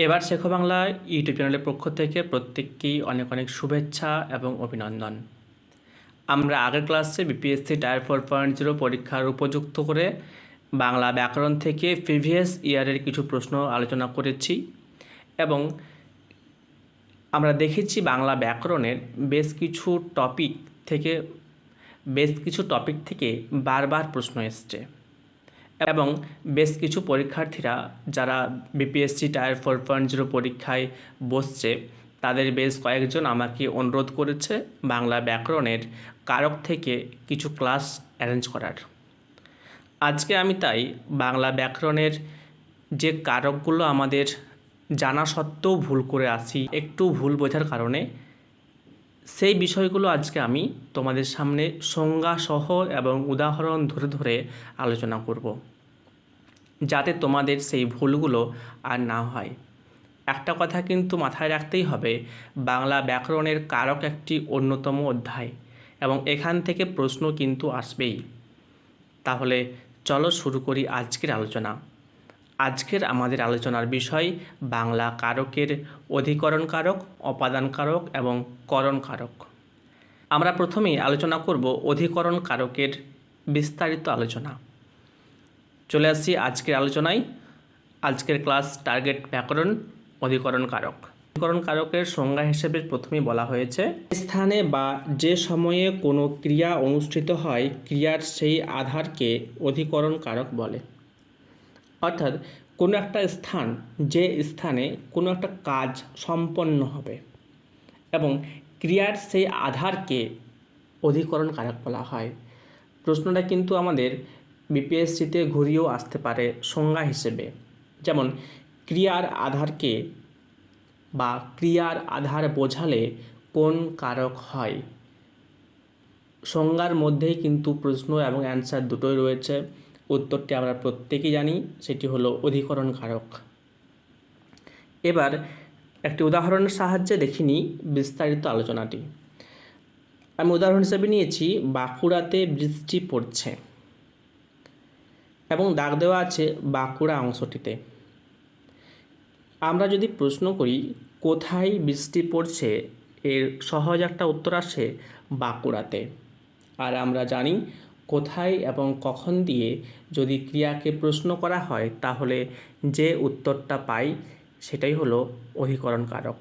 এবার শেখো বাংলা ইউটিউব চ্যানেলের পক্ষ থেকে প্রত্যেককেই অনেক অনেক শুভেচ্ছা এবং অভিনন্দন। আমরা আগের ক্লাসে বিপিএসসি টায়ার 4.0 পরীক্ষার উপযুক্ত করে বাংলা ব্যাকরণ থেকে প্রিভিয়াস ইয়ারের কিছু প্রশ্ন আলোচনা করেছি এবং আমরা দেখেছি বাংলা ব্যাকরণের বেশ কিছু টপিক থেকে বারবার প্রশ্ন এসছে এবং বেশ কিছু পরীক্ষার্থীরা যারা বিপিএসসি টায়ার 4.0 পরীক্ষায় বসছে তাদের বেশ কয়েকজন আমাকে অনুরোধ করেছে বাংলা ব্যাকরণের কারক থেকে কিছু ক্লাস অ্যারেঞ্জ করার। আজকে আমি তাই বাংলা ব্যাকরণের যে কারকগুলো আমাদের জানা সত্ত্বেও ভুল করে আসি একটু ভুল বোঝার কারণে, সেই বিষয়গুলো আজকে আমি তোমাদের সামনে সংজ্ঞাসহ এবং উদাহরণ ধরে ধরে আলোচনা করব, যাতে তোমাদের সেই ভুলগুলো আর না হয়। একটা কথা কিন্তু মাথায় রাখতেই হবে, বাংলা ব্যাকরণের কারক একটি অন্যতম অধ্যায় এবং এখান থেকে প্রশ্ন কিন্তু আসবেই। তাহলে চলো শুরু করি আজকের আলোচনা। আজকের আমাদের আলোচনার বিষয় বাংলা কারকের অধিকরণ কারক, অপাদান কারক এবং করণ কারক। আমরা প্রথমেই আলোচনা করব অধিকরণ কারকের বিস্তারিত আলোচনা। চলে আসছি আজকের আলোচনায়। আজকের ক্লাস টার্গেট ব্যাকরণ অধিকরণ কারক। অধিকরণ কারকের সংজ্ঞা হিসেবে প্রথমেই বলা হয়েছে, স্থানে বা যে সময়ে কোনো ক্রিয়া অনুষ্ঠিত হয় ক্রিয়ার সেই আধারকে অধিকরণ কারক বলে। অর্থাৎ কোনো একটা স্থান, যে স্থানে কোনো একটা কাজ সম্পন্ন হবে এবং ক্রিয়ার সেই আধারকে অধিকরণ কারক বলা হয়। প্রশ্নটা কিন্তু আমাদের বিপিএসসিতে ঘুরিয়েও আসতে পারে সংজ্ঞা হিসেবে, যেমন ক্রিয়ার আধারকে বা ক্রিয়ার আধার বোঝালে কোন কারক হয়। সংজ্ঞার মধ্যেই কিন্তু প্রশ্ন এবং অ্যান্সার দুটোই রয়েছে। উত্তরটি আমরা প্রত্যেকেই জানি, সেটি হলো অধিকরণ কারক। এবার একটি উদাহরণের সাহায্যে দেখিনি বিস্তারিত আলোচনাটি। আমি উদাহরণ হিসেবে নিয়েছি, বাঁকুড়াতে বৃষ্টি পড়ছে এবং দাগ দেওয়া আছে বাঁকুড়া অংশটিতে। আমরা যদি প্রশ্ন করি কোথায় বৃষ্টি পড়ছে, এর সহজ একটা উত্তর আসে বাঁকুড়াতে। আর আমরা জানি কোথায় এবং কখন দিয়ে যদি ক্রিয়াকে প্রশ্ন করা হয় তাহলে যে উত্তরটা পাই সেটাই হলো অধিকরণ কারক।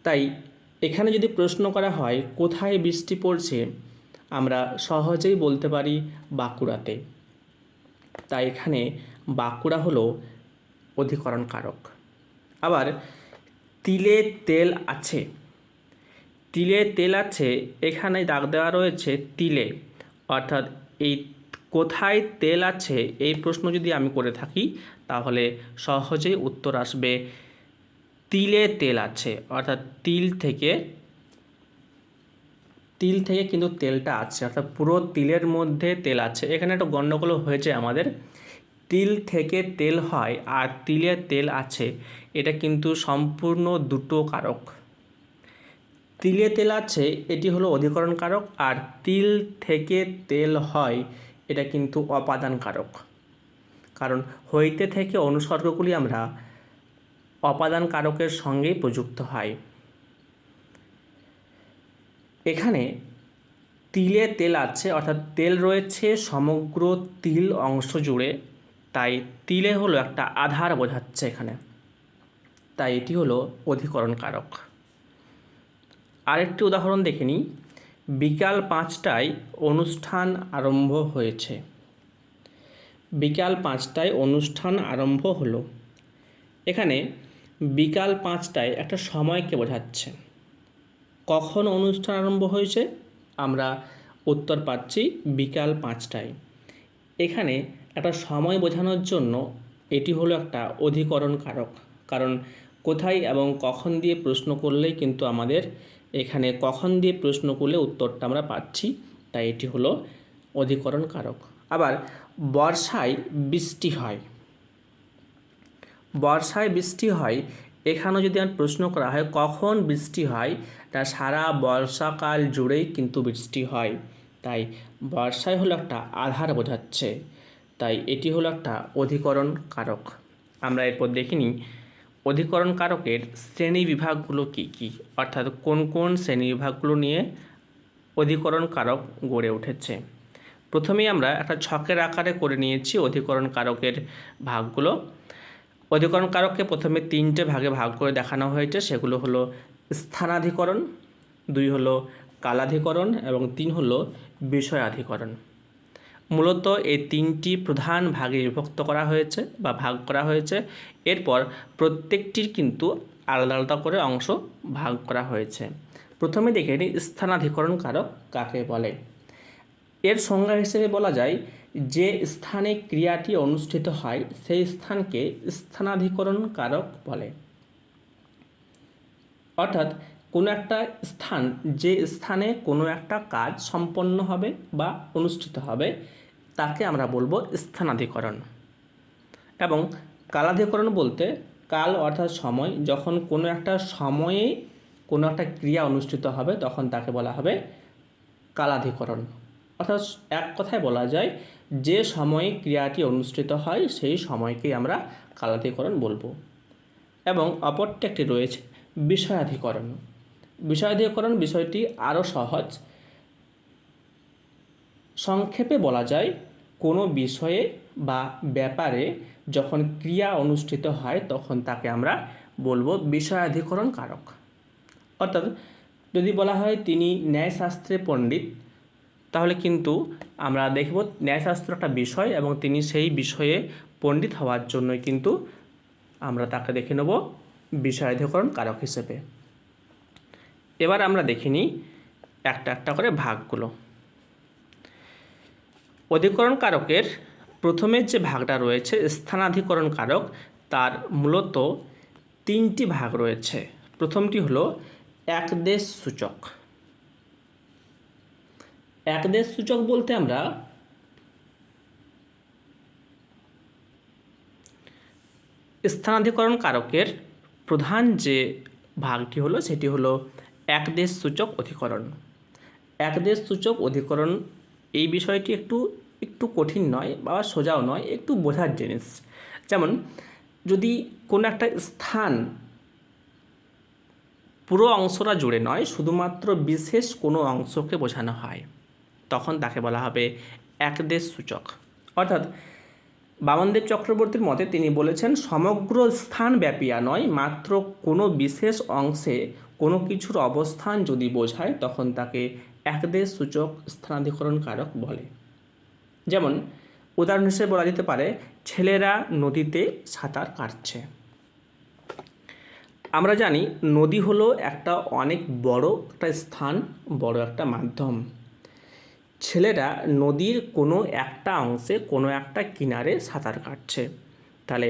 তাই এখানে যদি প্রশ্ন করা হয় কোথায় বৃষ্টি পড়ছে, আমরা সহজেই বলতে পারি বাঁকুড়াতে। তাই এখানে বাঁকুড়া হলো অধিকরণ কারক। আবার তিলে তেল আছে, তিলে তেল আছে, এখানে দাগ দেওয়া রয়েছে তিলে। অর্থাৎ এই কোথায় তেল আছে এই প্রশ্ন যদি আমি করে থাকি তাহলে সহজেই উত্তর আসবে তিলে তেল আছে। অর্থাৎ তিল থেকে কিন্তু তেলটা আছে, অর্থাৎ পুরো তিলের মধ্যে তেল আছে। এখানে একটা গণ্ডগোল হয়েছে আমাদের, তিল থেকে তেল হয় আর তিলে তেল আছে, এটা কিন্তু সম্পূর্ণ দুটো কারক। তিলে তেল আছে এটি হলো অধিকরণ কারক, আর তিল থেকে তেল হয় এটা কিন্তু অপাদান কারক। কারণ হইতে থেকে অনুসর্গগুলি আমরা অপাদান কারকের সঙ্গেই প্রযুক্ত হয়। এখানে তিলে তেল আছে অর্থাৎ তেল রয়েছে সমগ্র তিল অংশ জুড়ে, তাই তিলে হলো একটা আধার বোঝাচ্ছে এখানে, তাই এটি হলো অধিকরণ কারক। আরেকটি উদাহরণ দেখে নিই, বিকাল 5টায় অনুষ্ঠান আরম্ভ হয়েছে। বিকাল 5টায় অনুষ্ঠান আরম্ভ হলো। এখানে বিকাল 5টায় একটা সময়কে বোঝাচ্ছে। কখন অনুষ্ঠান আরম্ভ হয়েছে, আমরা উত্তর পাচ্ছি বিকাল 5টায়। এখানে একটা সময় বোঝানোর জন্য এটি হলো একটা অধিকরণ কারক, কারণ কোথায় এবং কখন দিয়ে প্রশ্ন করলেই কিন্তু আমাদের এখানে কখন দিয়ে প্রশ্ন করলে উত্তরটা আমরা পাচ্ছি, তাই এটি হলো অধিকরণ কারক। আবার বর্ষায় বৃষ্টি হয়, বর্ষায় বৃষ্টি হয়, এখানেও যদি আমার প্রশ্ন করা হয় কখন বৃষ্টি হয়, তা সারা বর্ষাকাল জুড়েই কিন্তু বৃষ্টি হয়। তাই বর্ষায় হলো একটা আধার বোঝাচ্ছে, তাই এটি হলো একটা অধিকরণ কারক। আমরা এরপর দেখিনি অধিকরণ কারকের শ্রেণী বিভাগগুলো কী কী, অর্থাৎ কোন কোন শ্রেণী বিভাগগুলো নিয়ে অধিকরণ কারক গড়ে উঠেছে। প্রথমেই আমরা একটা ছকের আকারে করে নিয়েছি অধিকরণ কারকের ভাগগুলো। অধিকরণ কারককে প্রথমে 3টে ভাগে ভাগ করে দেখানো হয়েছে, সেগুলো হলো স্থানাধিকরণ, 2 হলো কালাধিকরণ এবং 3 হলো বিষয়াধিকরণ। মূলত এই 3টি প্রধান ভাগে বিভক্ত করা হয়েছে বা ভাগ করা হয়েছে। এরপর প্রত্যেকটির কিন্তু আলাদা আলাদা করে অংশ ভাগ করা হয়েছে। প্রথমে দেখে নিই স্থানাধিকরণ কারক কাকে বলে। এর সংজ্ঞা হিসেবে বলা যায় যে স্থানে ক্রিয়াটি অনুষ্ঠিত হয় সেই স্থানকে স্থানাধিকরণ কারক বলে। অর্থাৎ কোনো একটা স্থান, যে স্থানে কোনো একটা কাজ সম্পন্ন হবে বা অনুষ্ঠিত হবে তাকে আমরা বলবো স্থানাধিকরণ। এবং কালাধিকরণ বলতে কাল অর্থাৎ সময়, যখন কোনো একটা সময়ে কোনো একটা ক্রিয়া অনুষ্ঠিত হবে তখন তাকে বলা হবে কালাধিকরণ। অর্থাৎ এক কথায় বলা যায় যে সময়ে ক্রিয়াটি অনুষ্ঠিত হয় সেই সময়কেই আমরা কালাধিকরণ বলবো। এবং অপরটি একটি রয়েছে বিষয়াধিকরণ। বিষয়াধিকরণ বিষয়টি আরও সহজ। সংক্ষেপে বলা যায় কোনো বিষয়ে বা ব্যাপারে যখন ক্রিয়া অনুষ্ঠিত হয় তখন তাকে আমরা বলবো বিষয়াধিকরণ কারক। অর্থাৎ যদি বলা হয় তিনি ন্যায়শাস্ত্রে পণ্ডিত, তাহলে কিন্তু আমরা দেখব ন্যায়শাস্ত্র একটা বিষয় এবং তিনি সেই বিষয়ে পণ্ডিত হওয়ার জন্যই কিন্তু আমরা তাকে দেখে নেব বিষয়াধিকরণ কারক হিসেবে। এবার আমরা দেখে নিই একটা একটা করে ভাগগুলো। অধিকরণ কারকের প্রথমের যে ভাগটা রয়েছে স্থানাধিকরণ কারক, তার মূলত 3টি ভাগ রয়েছে। প্রথমটি হলো একদেশ সূচক। একদেশ সূচক বলতে আমরা স্থানাধিকরণ কারকের প্রধান যে ভাগটি হলো সেটি হলো একদেশ সূচক অধিকরণ। একদেশ সূচক অধিকরণ এই বিষয়টি একটু কঠিন নয় বা সোজাও নয়, একটু বোঝার জিনিস। যেমন যদি কোনো একটা স্থান পুরো অংশটা জুড়ে নয়, শুধুমাত্র বিশেষ কোনো অংশকে বোঝানো হয় তখন তাকে বলা হবে একদেশ সূচক। অর্থাৎ বামনদেব চক্রবর্তীর মতে তিনি বলেছেন সমগ্র স্থান ব্যাপিয়া নয়, মাত্র কোনো বিশেষ অংশে কোনো কিছুর অবস্থান যদি বোঝায় তখন তাকে একদেশ সূচক স্থানাধিকরণ কারক বলে। যেমন উদাহরণ হিসেবে বলা যেতে পারে ছেলেরা নদীতে সাঁতার কাটছে। আমরা জানি নদী হলো একটা অনেক বড় একটা স্থান, বড় একটা মাধ্যম। ছেলেরা নদীর কোনো একটা অংশে কোনো একটা কিনারে সাঁতার কাটছে। তাহলে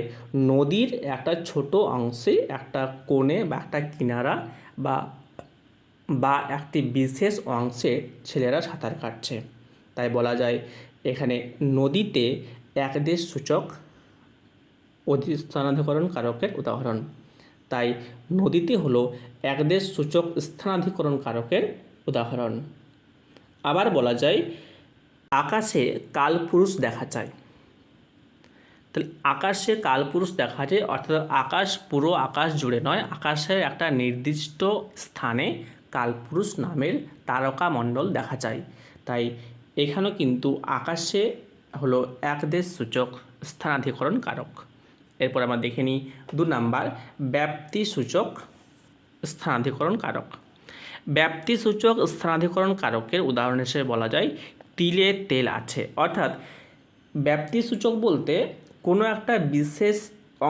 নদীর একটা ছোট অংশে একটা কোণে বা একটা কিনারা বা একটি বিশেষ অংশে ছেলেরা সাঁতার কাটছে। তাই বলা যায় এখানে নদীতে একদেশ সূচক স্থানাধিকরণ কারকের উদাহরণ। তাই নদীতে হলো একদেশ সূচক স্থানাধিকরণ কারকের উদাহরণ। আবার বলা যায় আকাশে কালপুরুষ দেখা যায়। তাহলে আকাশে কালপুরুষ দেখা যায় অর্থাৎ আকাশ পুরো আকাশ জুড়ে নয়, আকাশের একটা নির্দিষ্ট স্থানে কালপুরুষ নামের তারকামণ্ডল দেখা যায়। তাই এখানেও কিন্তু আকাশে হলো একদেশ সূচক স্থানাধিকরণ কারক। এরপর আমরা দেখে নিই 2 নাম্বার ব্যাপ্তি সূচক স্থানাধিকরণ কারক। ব্যাপ্তি সূচক স্থানাধিকরণ কারকের উদাহরণ হিসেবে বলা যায় তিলে তেল আছে। অর্থাৎ ব্যাপ্তি সূচক বলতে কোনো একটা বিশেষ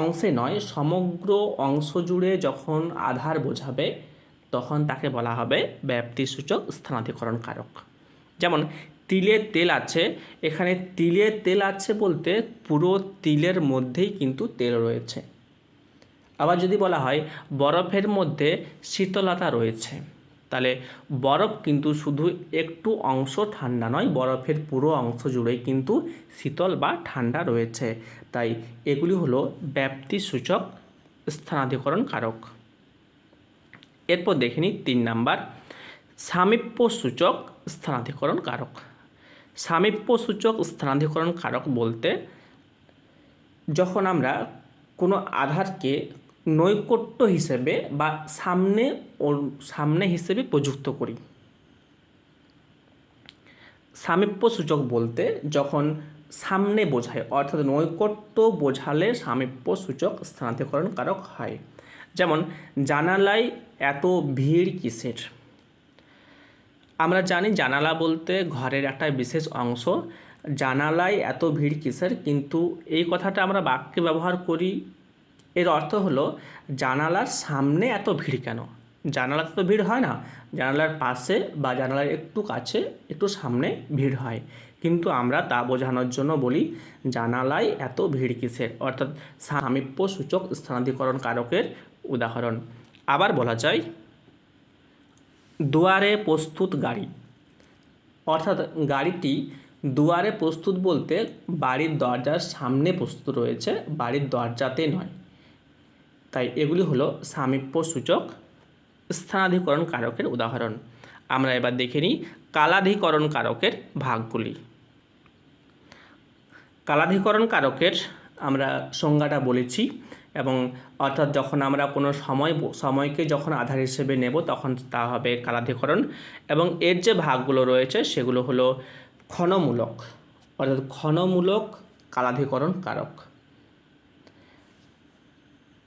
অংশে নয়, সমগ্র অংশ জুড়ে যখন আধার বোঝাবে তখন তাকে বলা হবে ব্যাপ্তি সূচক স্থানাধিকরণ কারক। যেমন তিলে তেল আছে, এখানে তিলে তেল আছে বলতে পুরো তিলের মধ্যেই কিন্তু তেল রয়েছে। আবার যদি বলা হয় বরফের মধ্যে শীতলতা রয়েছে, তাহলে বরফ কিন্তু শুধু একটু অংশ ঠান্ডা নয়, বরফের পুরো অংশ জুড়েই কিন্তু শীতল বা ঠান্ডা রয়েছে। তাই এগুলি হলো ব্যাপ্তি সূচক স্থানাধিকরণ কারক। এরপর দেখে নিই 3 নাম্বার সামীপ্য সূচক স্থানাধিকরণ কারক। সামীপ্য সূচক স্থানাধিকরণ কারক বলতে যখন আমরা কোনো আধারকে নৈকট্য হিসেবে বা সামনে হিসেবে প্রযুক্ত করি। সামীপ্য সূচক বলতে যখন সামনে বোঝায়, অর্থাৎ নৈকট্য বোঝালে সামীপ্য সূচক স্থানান্তরীকরণ কারক হয়। যেমন জানালায় এত ভিড় কিসের? আমরা জানি জানালা বলতে ঘরের একটা বিশেষ অংশ। জানালায় এত ভিড় কিসের, কিন্তু এই কথাটা আমরা বাক্যে ব্যবহার করি, এর অর্থ হলো জানালার সামনে এত ভিড় কেন? জানালাতে তো ভিড় হয় না, জানালার পাশে বা জানালার একটু কাছে একটু সামনে ভিড় হয়, কিন্তু আমরা তা বোঝানোর জন্য বলি জানালায় এত ভিড় কিসের, অর্থাৎ সামীপ্য সূচক স্থানান্তরীকরণ কারকের উদাহরণ। আবার বলা যায় দুয়ারে প্রস্তুত গাড়ি, অর্থাৎ গাড়িটি দুয়ারে প্রস্তুত বলতে বাড়ির দরজার সামনে প্রস্তুত রয়েছে, বাড়ির দরজাতে নয়। তাই এগুলি হলো সামীপ্য সূচক স্থানাধিকরণ কারকের উদাহরণ। আমরা এবার দেখে নিই কালাধিকরণ কারকের ভাগগুলি। কালাধিকরণ কারকের আমরা সংজ্ঞাটা বলেছি, এবং অর্থাৎ যখন আমরা কোনো সময়কে যখন আধার হিসেবে নেব তখন তা হবে কালাধিকরণ, এবং এর যে ভাগগুলো রয়েছে সেগুলো হলো ক্ষণমূলক, অর্থাৎ ক্ষণমূলক কালাধিকরণ কারক।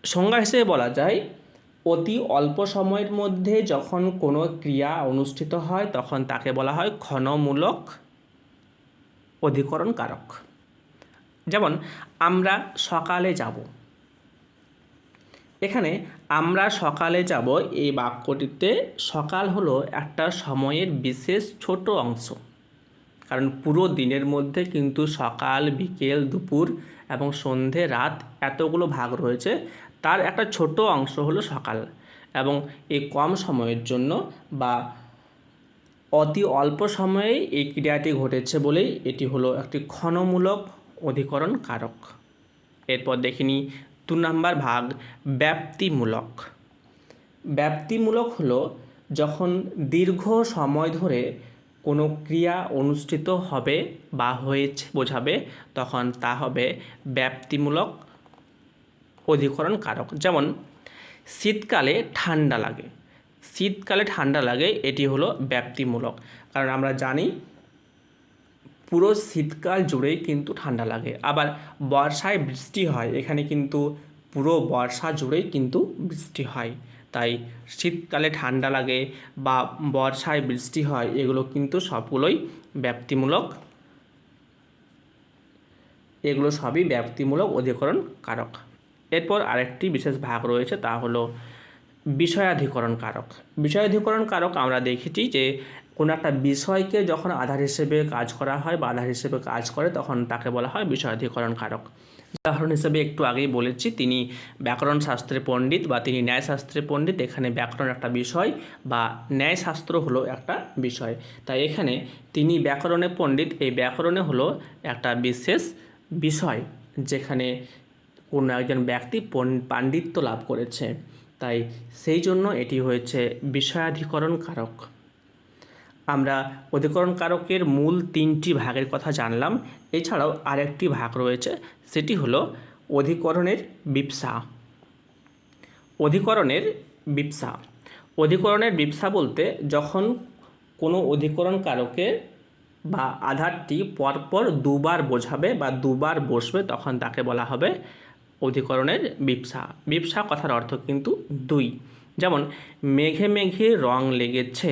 সংজ্ঞা হিসেবে বলা যায় অতি অল্প সময়ের মধ্যে যখন কোনো ক্রিয়া অনুষ্ঠিত হয় তখন তাকে বলা হয় ক্ষণমূলক অধিকরণ কারক। যেমন আমরা সকালে যাব, এখানে আমরা সকালে যাব এই বাক্যটিতে সকাল হলো একটা সময়ের বিশেষ ছোট অংশ, কারণ পুরো দিনের মধ্যে কিন্তু সকাল, বিকেল, দুপুর এবং সন্ধে, রাত এতগুলো ভাগ রয়েছে, তার একটা ছোট অংশ হলো সকাল, এবং এই কম সময়ের জন্য বা অতি অল্প সময়ে এই ক্রিয়াটি ঘটেছে বলেই এটি হলো একটি ক্ষণমূলক অধিকরণ কারক। এরপর দেখিনি 2 নম্বর ভাগ ব্যাপ্তিমূলক। ব্যাপ্তিমূলক হলো যখন দীর্ঘ সময় ধরে কোনো ক্রিয়া অনুষ্ঠিত হবে বা হয়েছে বোঝাবে তখন তা হবে ব্যাপ্তিমূলক অধিকরণ কারক। যেমন শীতকালে ঠান্ডা লাগে, শীতকালে ঠান্ডা লাগে এটি হলো ব্যাপ্তিমূলক, কারণ আমরা জানি পুরো শীতকাল জুড়েই কিন্তু ঠান্ডা লাগে। আবার বর্ষায় বৃষ্টি হয়, এখানে কিন্তু পুরো বর্ষা জুড়েই কিন্তু বৃষ্টি হয়, তাই শীতকালে ঠান্ডা লাগে বা বর্ষায় বৃষ্টি হয় এগুলো কিন্তু সবগুলোই ব্যাপ্তিমূলক, এগুলো সবই ব্যাপ্তিমূলক অধিকরণ কারক। এরপর আরেকটি বিশেষ ভাগ রয়েছে, তা হলো বিষয়াধিকরণ কারক। বিষয়াধিকরণ কারক আমরা দেখেছি যে কোনো একটা বিষয়কে যখন আধার হিসেবে কাজ করা হয় বা আধার হিসেবে কাজ করে তখন তাকে বলা হয় বিষয়াধিকরণ কারক। উদাহরণ হিসেবে একটু আগেই বলেছি তিনি ব্যাকরণ শাস্ত্রের পণ্ডিত বা তিনি ন্যায়শাস্ত্রের পণ্ডিত, এখানে ব্যাকরণ একটা বিষয় বা ন্যায়শাস্ত্র হলো একটা বিষয়, তাই এখানে তিনি ব্যাকরণে পণ্ডিত, এই ব্যাকরণে হলো একটা বিশেষ বিষয় যেখানে কোনো একজন ব্যক্তি পাণ্ডিত্য লাভ করেছে, তাই সেই জন্য এটি হয়েছে বিষয়াধিকরণ কারক। আমরা অধিকরণ কারকের মূল 3টি ভাগের কথা জানলাম, এছাড়াও আরেকটি ভাগ রয়েছে, সেটি হলো অধিকরণের বিপসা। অধিকরণের বিপসা, অধিকরণের বিপসা বলতে যখন কোনো অধিকরণ কারকের বা আধারটি পরপর দুবার বোঝাবে বা দুবার বসবে তখন তাকে বলা হবে অধিকরণের বিপসা। বিপসা কথার অর্থ কিন্তু 2। যেমন মেঘে মেঘে রং লেগেছে,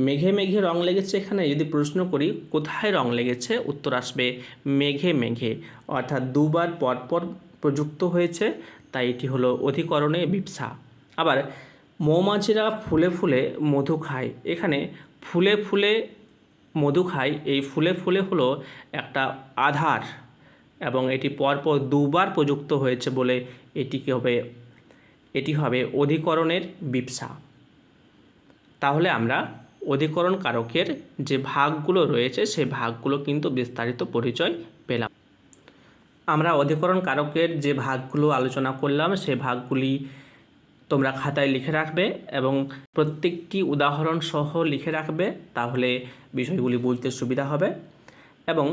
মেঘে মেঘে রং লেগেছে, এখানে যদি প্রশ্ন করি কোথায় রং লেগেছে উত্তর আসবে মেঘে মেঘে, অর্থাৎ দুবার পরপর প্রযুক্ত হয়েছে, তাই এটি হলো অধিকরণে বিপসা। আবার মৌমাছিরা ফুলে ফুলে মধু খায়, এখানে ফুলে ফুলে মধু খায়, এই ফুলে ফুলে হলো একটা আধার এবং এটি পরপর দুবার প্রযুক্ত হয়েছে বলে এটি হবে অধিকরণের বিপসা। তাহলে আমরা অধিকরণ কারকের যে ভাগগুলো রয়েছে সেই ভাগগুলো কিন্তু বিস্তারিত পরিচয় পেলাম। আমরা অধিকরণ কারকের যে ভাগগুলো আলোচনা করলাম সেই ভাগগুলি তোমরা খাতায় লিখে রাখবে এবং প্রত্যেকটি উদাহরণ সহ লিখে রাখবে, তাহলে বিষয়গুলি বুঝতে সুবিধা হবে। এবং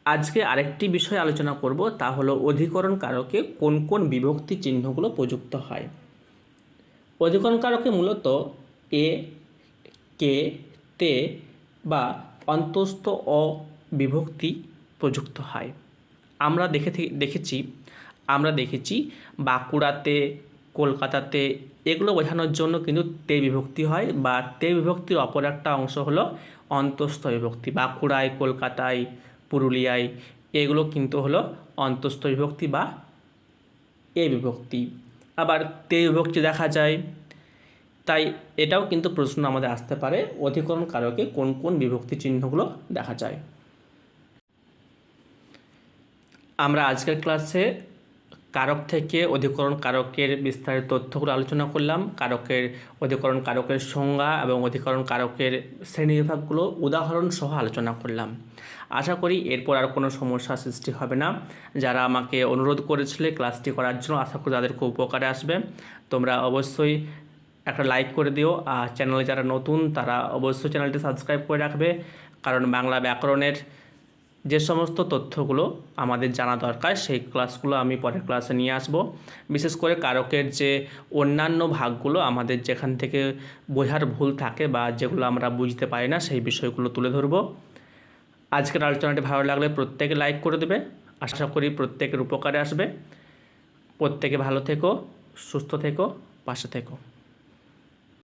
আজকে আরেকটি বিষয় আলোচনা করব, তা হলো অধিকরণ কারকে কোন কোন বিভক্তি চিহ্নগুলো প্রযুক্ত হয়। অধিকরণ কারকে মূলত এ, কে, তে বা অন্তস্থ অ বিভক্তি প্রযুক্ত হয়। আমরা দেখেছি বাঁকুড়াতে, কলকাতাতে এগুলো বোঝানোর জন্য কিন্তু তে বিভক্তি হয়, বা তে বিভক্তির অপর একটা অংশ হলো অন্তস্থ বিভক্তি। বাঁকুড়ায়, কলকাতায়, পুরুলিয়ায় এগুলো কিন্তু হলো অন্তস্থ বিভক্তি বা এ বিভক্তি। আবার তে বিভক্তি দেখা যায়, তাই এটাও কিন্তু প্রশ্ন আমাদের আসতে পারে, অধিকরণ কারকে কোন কোন বিভক্তি চিহ্নগুলো দেখা যায়। আমরা আজকের ক্লাসে কারক থেকে অধিকরণ কারকের বিস্তারিত তথ্যগুলো আলোচনা করলাম, অধিকরণ কারকের সংজ্ঞা এবং অধিকরণ কারকের শ্রেণীবিভাগগুলো উদাহরণ সহ আলোচনা করলাম। আশা করি এরপর আর কোনো সমস্যা সৃষ্টি হবে না। যারা আমাকে অনুরোধ করেছিলে ক্লাসটি করার জন্য, আশা করি তাদের খুব উপকারে আসবে। তোমরা অবশ্যই একটা লাইক করে দিও, আর চ্যানেলে যারা নতুন তারা অবশ্যই চ্যানেলটি সাবস্ক্রাইব করে রাখবে, কারণ বাংলা ব্যাকরণের যে সমস্ত তথ্যগুলো আমাদের জানা দরকার সেই ক্লাসগুলো আমি পরের ক্লাসে নিয়ে আসব। বিশেষ করে কারকের যে অন্যান্য ভাগগুলো আমাদের যেখান থেকে বোঝার ভুল থাকে বা যেগুলো আমরা বুঝতে পারি না, সেই বিষয়গুলো তুলে ধরব। আজকের আলোচনাটি ভালো লাগলে প্রত্যেকে লাইক করে দেবে। আশা করি প্রত্যেকের উপকারে আসবে। প্রত্যেকে ভালো থেকো, সুস্থ থেকো, পাশে থেকো।